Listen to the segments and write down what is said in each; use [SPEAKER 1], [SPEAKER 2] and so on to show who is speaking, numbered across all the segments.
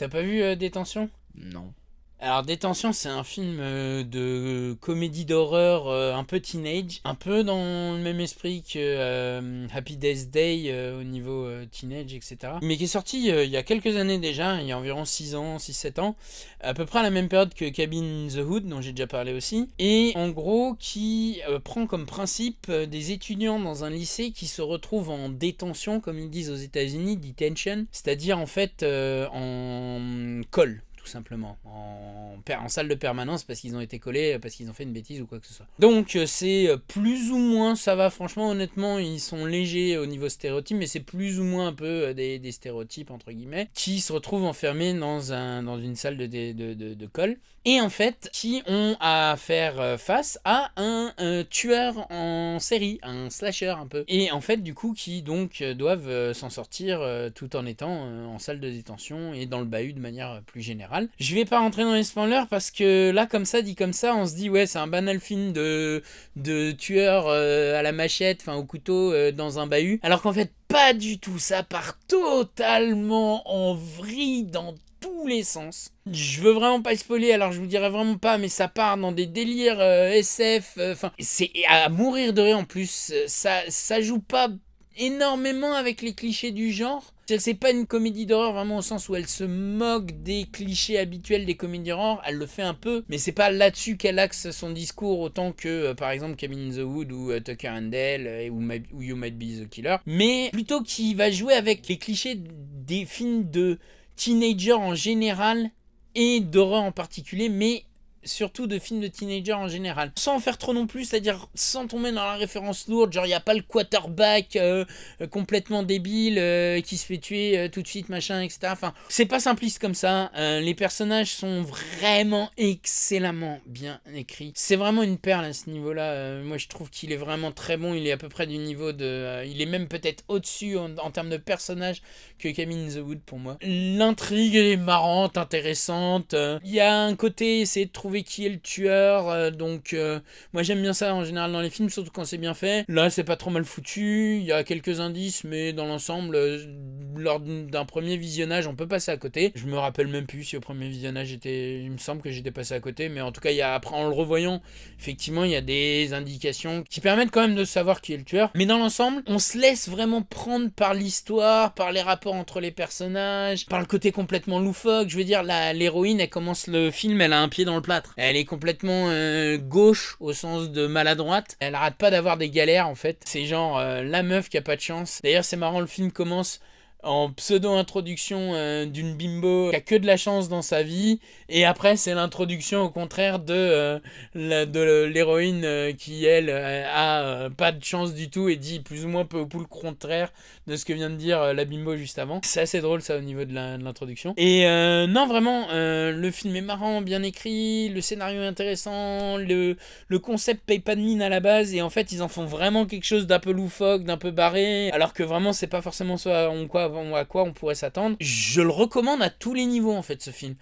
[SPEAKER 1] T'as pas vu Détention?
[SPEAKER 2] Non.
[SPEAKER 1] Alors Détention, c'est un film de comédie d'horreur un peu teenage, un peu dans le même esprit que Happy Death Day au niveau teenage, etc. Mais qui est sorti il y a quelques années déjà, il y a environ 6 ans, 6-7 ans, à peu près à la même période que Cabin in the Hood, dont j'ai déjà parlé aussi, et en gros qui prend comme principe des étudiants dans un lycée qui se retrouvent en détention, comme ils disent aux États-Unis, detention, c'est-à-dire en fait en colle, tout simplement, en salle de permanence parce qu'ils ont été collés, parce qu'ils ont fait une bêtise ou quoi que ce soit. Donc c'est plus ou moins, ça va, franchement, honnêtement, ils sont légers au niveau stéréotype, mais c'est plus ou moins un peu des stéréotypes, entre guillemets, qui se retrouvent enfermés dans une salle de colle, et en fait, qui ont à faire face à un tueur en série, un slasher un peu, et en fait, du coup, qui donc doivent s'en sortir tout en étant en salle de détention et dans le bahut de manière plus générale. Je vais pas rentrer dans les spoilers parce que là, comme ça, dit comme ça, on se dit ouais, c'est un banal film de tueur à la machette, enfin au couteau dans un bahut, alors qu'en fait pas du tout, ça part totalement en vrille dans tous les sens. Je veux vraiment pas spoiler, alors je vous dirai vraiment pas, mais ça part dans des délires SF, enfin c'est à mourir de rire en plus, ça joue pas énormément avec les clichés du genre. C'est pas une comédie d'horreur vraiment au sens où elle se moque des clichés habituels des comédies d'horreur, elle le fait un peu, mais c'est pas là-dessus qu'elle axe son discours autant que par exemple Cabin in the Wood ou Tucker and Dale ou You Might Be the Killer, mais plutôt qu'il va jouer avec les clichés des films de teenagers en général et d'horreur en particulier, mais surtout de films de teenagers en général. Sans en faire trop non plus, c'est-à-dire sans tomber dans la référence lourde, genre il n'y a pas le quarterback complètement débile qui se fait tuer tout de suite, machin, etc. Enfin, c'est pas simpliste comme ça. Les personnages sont vraiment excellemment bien écrits. C'est vraiment une perle à ce niveau-là. Moi, je trouve qu'il est vraiment très bon. Il est à peu près du niveau de... il est même peut-être au-dessus en termes de personnages que Cabin in the Wood pour moi. L'intrigue est marrante, intéressante. Il y a un côté, c'est de trouver qui est le tueur, donc moi j'aime bien ça en général dans les films, surtout quand c'est bien fait. Là c'est pas trop mal foutu, il y a quelques indices, mais dans l'ensemble lors d'un premier visionnage on peut passer à côté. Je me rappelle même plus si au premier visionnage il me semble que j'étais passé à côté, mais en tout cas après en le revoyant, effectivement il y a des indications qui permettent quand même de savoir qui est le tueur, mais dans l'ensemble on se laisse vraiment prendre par l'histoire, par les rapports entre les personnages, par le côté complètement loufoque. Je veux dire, l'héroïne elle commence le film, elle a un pied dans le plâtre. Elle est complètement gauche au sens de maladroite. Elle arrête pas d'avoir des galères en fait. C'est genre la meuf qui a pas de chance. D'ailleurs c'est marrant, le film commence en pseudo-introduction d'une bimbo qui a que de la chance dans sa vie, et après c'est l'introduction au contraire de l'héroïne qui elle a pas de chance du tout et dit plus ou moins peu ou prou le contraire de ce que vient de dire la bimbo juste avant. C'est assez drôle ça au niveau de l'introduction. Et non vraiment le film est marrant, bien écrit, le scénario est intéressant, le concept paye pas de mine à la base, et en fait ils en font vraiment quelque chose d'un peu loufoque, d'un peu barré, alors que vraiment c'est pas forcément ce à quoi on pourrait s'attendre. Je le recommande à tous les niveaux en fait ce film.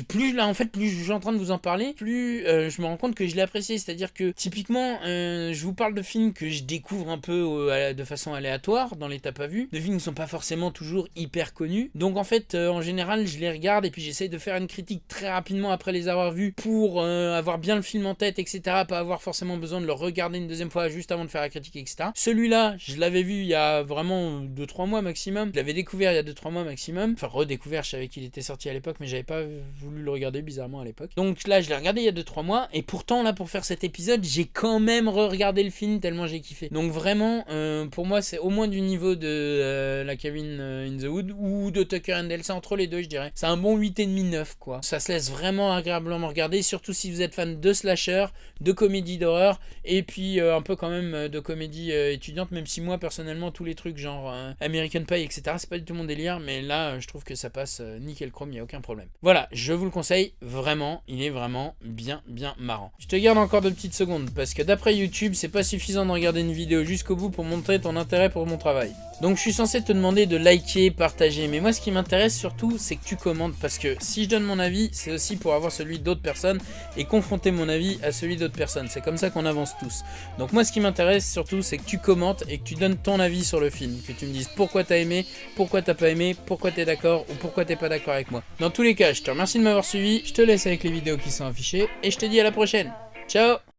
[SPEAKER 1] Plus je suis en train de vous en parler, plus je me rends compte que je l'ai apprécié. C'est-à-dire que typiquement, je vous parle de films que je découvre un peu de façon aléatoire dans les tapes à vue, de films qui sont pas forcément toujours hyper connus. Donc en fait, en général, je les regarde et puis j'essaye de faire une critique très rapidement après les avoir vus pour avoir bien le film en tête, etc. Pas avoir forcément besoin de le regarder une deuxième fois juste avant de faire la critique, etc. Celui-là, je l'avais vu il y a vraiment 2-3 mois maximum. Je l'avais découvert il y a 2-3 mois maximum. Enfin, redécouvert, je savais qu'il était sorti à l'époque, mais j'avais pas voulu le regarder bizarrement à l'époque. Donc là, je l'ai regardé il y a 2-3 mois, et pourtant là, pour faire cet épisode, j'ai quand même re-regardé le film tellement j'ai kiffé. Donc vraiment, pour moi, c'est au moins du niveau de la Cabin in the Wood ou de Tucker and Dale. C'est entre les deux, je dirais. C'est un bon 8,5-9 quoi. Ça se laisse vraiment agréablement regarder, surtout si vous êtes fan de slasher, de comédie d'horreur, et puis un peu quand même de comédie étudiante, même si moi personnellement tous les trucs genre American Pie, etc., c'est pas du tout mon délire, mais là je trouve que ça passe nickel chrome, il n'y a aucun problème. Voilà, je vous le conseille vraiment, il est vraiment bien marrant. Je te garde encore 2 petites secondes, parce que d'après YouTube, c'est pas suffisant de regarder une vidéo jusqu'au bout pour montrer ton intérêt pour mon travail. Donc je suis censé te demander de liker, partager, mais moi ce qui m'intéresse surtout c'est que tu commentes, parce que si je donne mon avis c'est aussi pour avoir celui d'autres personnes et confronter mon avis à celui d'autres personnes, c'est comme ça qu'on avance tous. Donc moi ce qui m'intéresse surtout c'est que tu commentes et que tu donnes ton avis sur le film, que tu me dises pourquoi t'as aimé, pourquoi t'as pas aimé, pourquoi t'es d'accord ou pourquoi t'es pas d'accord avec moi. Dans tous les cas je te remercie de m'avoir suivi, je te laisse avec les vidéos qui sont affichées et je te dis à la prochaine. Ciao.